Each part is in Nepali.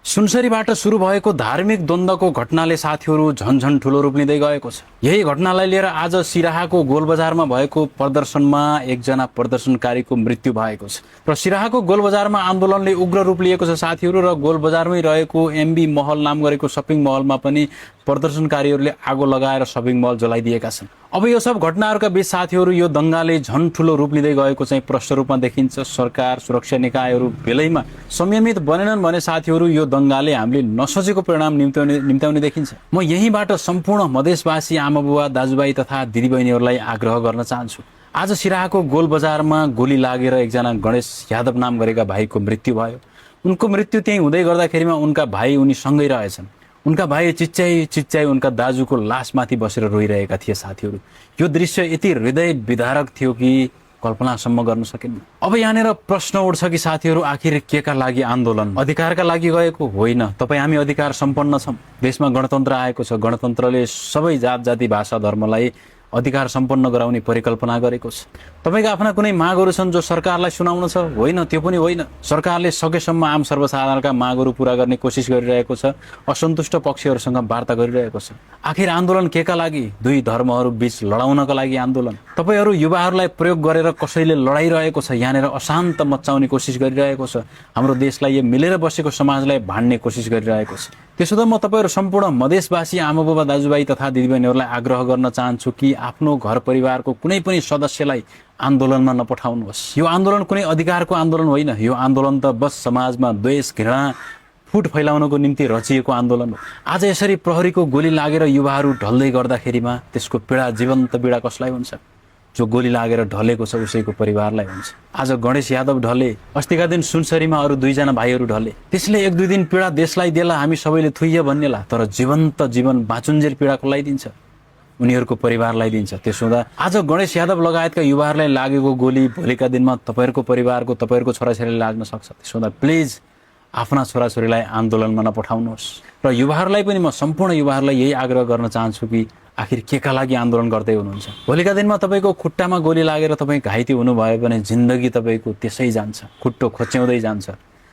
सुनसरीबाट सुरु भएको धार्मिक द्वन्द्वको घटनाले साथीहरू झन्झन ठुलो रूप लिँदै गएको छ। यही घटनालाई लिएर आज सिराहाको गोलबजारमा भएको प्रदर्शनमा एकजना प्रदर्शनकारीको मृत्यु भएको छ र सिराहाको गोलबजारमा आन्दोलनले उग्र रूप लिएको छ साथीहरू। र गोलबजारमै रहेको एमबी महल नाम गरेको सपिङ महलमा पनि प्रदर्शनकारीहरूले आगो लगाएर सपिङ महल जलाइदिएका छन्। अब यो सब घटनाहरूका बीच साथीहरू यो दंगाले झन ठुलो रूप लिँदै गएको चाहिँ प्रष्ट रूपमा देखिन्छ। सरकार सुरक्षा निकायहरू बेलैमा संयमित बनेनन् भने साथीहरू यो दंगाले हामीले नसोचेको परिणाम निम्त्याउने देखिन्छ। म यहीँबाट सम्पूर्ण मधेसवासी आमाबुवा दाजुभाइ तथा दिदीबहिनीहरूलाई आग्रह गर्न चाहन्छु। आज सिराहाको गोलबजारमा गोली लागेर एकजना गणेश यादव नाम गरेका भाइको मृत्यु भयो। उनको मृत्यु त्यही हुँदै गर्दाखेरिमा उनका भाइ उनीसँगै रहेछन्। उनका भाइ चिच्चाइ उनका दाजुको लासमाथि बसेर रोइरहेका थिए साथीहरू। यो दृश्य यति हृदय विदारक थियो कि कल्पनासम्म गर्न सकिन्न। अब यहाँनिर प्रश्न उठ्छ कि साथीहरू आखिर केका लागि आन्दोलन? अधिकारका लागि गएको होइन। तपाईँ हामी अधिकार सम्पन्न छौँ। देशमा गणतन्त्र आएको छ। गणतन्त्रले सबै जात जाति भाषा धर्मलाई अधिकार सम्पन्न गराउने परिकल्पना गरेको छ। तपाईका आफ्ना कुनै मागहरू छन् जो सरकारलाई सुनाउन छ? होइन, त्यो पनि होइन। सरकारले सकेसम्म आम सर्वसाधारणका मागहरू पूरा गर्ने कोसिस गरिरहेको छ। असन्तुष्ट पक्षहरूसँग वार्ता गरिरहेको छ। आखिर आन्दोलन केका लागि? दुई धर्महरू बीच लडाउनका लागि आन्दोलन। तपाईहरू युवाहरूलाई प्रयोग गरेर कसैले लडाइरहेको छ। यहाँनिर अशान्त मचाउने कोसिस गरिरहेको छ। हाम्रो देशलाई यो मिलेर बसेको समाजलाई भाड्ने कोसिस गरिरहेको छ। त्यसो त म तपाईहरू सम्पूर्ण मधेसवासी आमाबुबा दाजुभाइ तथा दिदीबहिनीहरूलाई आग्रह गर्न चाहन्छु कि आफ्नो घर परिवारको कुनै पनि सदस्यलाई आन्दोलनमा नपठाउनुहोस्। यो आन्दोलन कुनै अधिकारको आन्दोलन होइन। यो आन्दोलन त बस समाजमा द्वेष घृणा फुट फैलाउनको निम्ति रचिएको आन्दोलन हो। आज यसरी प्रहरीको गोली लागेर युवाहरू ढल्दै गर्दाखेरिमा त्यसको पीडा, जीवन्त पीडा कसलाई हुन्छ? जो गोली लागेर ढलेको छ उसैको परिवारलाई हुन्छ। आज गणेश यादव ढले, अस्तिका दिन सुनसरीमा अरू दुईजना भाइहरू ढले। त्यसले एक दुई दिन पीडा देशलाई देला, हामी सबैले थुइय भन्नेला, तर जीवन्त जीवन बाँचुन्जेल पीडा कसलाई दिन्छ? उनीहरूको परिवारलाई दिन्छ। त्यसो हुँदा आज गणेश यादव लगायतका युवाहरूलाई लागेको गोली भोलिका दिनमा तपाईँहरूको परिवारको, तपाईँहरूको छोराछोरीलाई लाग्न सक्छ। त्यसो हुँदा प्लिज आफ्ना छोराछोरीलाई आन्दोलनमा नपठाउनुहोस्। र युवाहरूलाई पनि म सम्पूर्ण युवाहरूलाई यही आग्रह गर्न चाहन्छु कि आखिर केका लागि आन्दोलन गर्दै हुनुहुन्छ? भोलिका दिनमा तपाईँको खुट्टामा गोली लागेर तपाईँ घाइते हुनुभयो भने जिन्दगी तपाईँको त्यसै जान्छ, खुट्टो खोच्याउँदै जान्छ।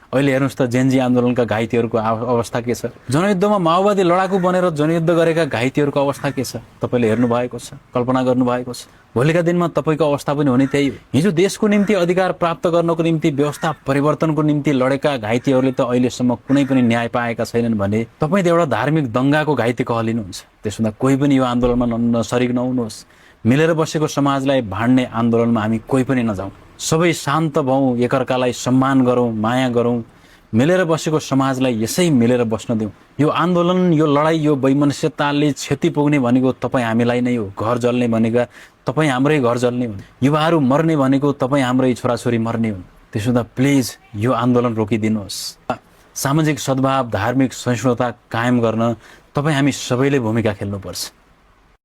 अहिले हेर्नुहोस् त जेनजी आन्दोलनका घाइतेहरूको अवस्था के छ? जनयुद्धमा माओवादी लडाकु बनेर जनयुद्ध गरेका घाइतेहरूको अवस्था के छ? तपाईँले हेर्नु भएको छ, कल्पना गर्नुभएको छ। भोलिका दिनमा तपाईँको अवस्था पनि हुने त्यही हो। हिजो देशको निम्ति अधिकार प्राप्त गर्नको निम्ति, व्यवस्था परिवर्तनको निम्ति लडेका घाइतेहरूले त अहिलेसम्म कुनै पनि न्याय पाएका छैनन् भने तपाईँ त एउटा धार्मिक दंगाको घाइते कहलिनुहुन्छ। त्यसो हुँदा कोही पनि यो आन्दोलनमा नसरिक नहुनुहोस्। मिलेर बसेको समाजलाई भाड्ने आन्दोलनमा हामी कोही पनि नजाउँ। सबै शान्त भयौँ, एकअर्कालाई सम्मान गरौँ, माया गरौँ। मिलेर बसेको समाजलाई यसै मिलेर बस्न दिउँ। यो आन्दोलन, यो लडाई, यो वैमनस्यताले क्षति पुग्ने भनेको तपाईँ हामीलाई नै हो। घर जल्ने भनेका तपाईँ हाम्रै घर जल्ने हुन्। युवाहरू मर्ने भनेको तपाईँ हाम्रै छोराछोरी मर्ने हुन्। त्यसो हुँदा प्लिज यो आन्दोलन रोकिदिनुहोस्। सामाजिक सद्भाव, धार्मिक सहिष्णुता कायम गर्न तपाईँ हामी सबैले भूमिका खेल्नुपर्छ।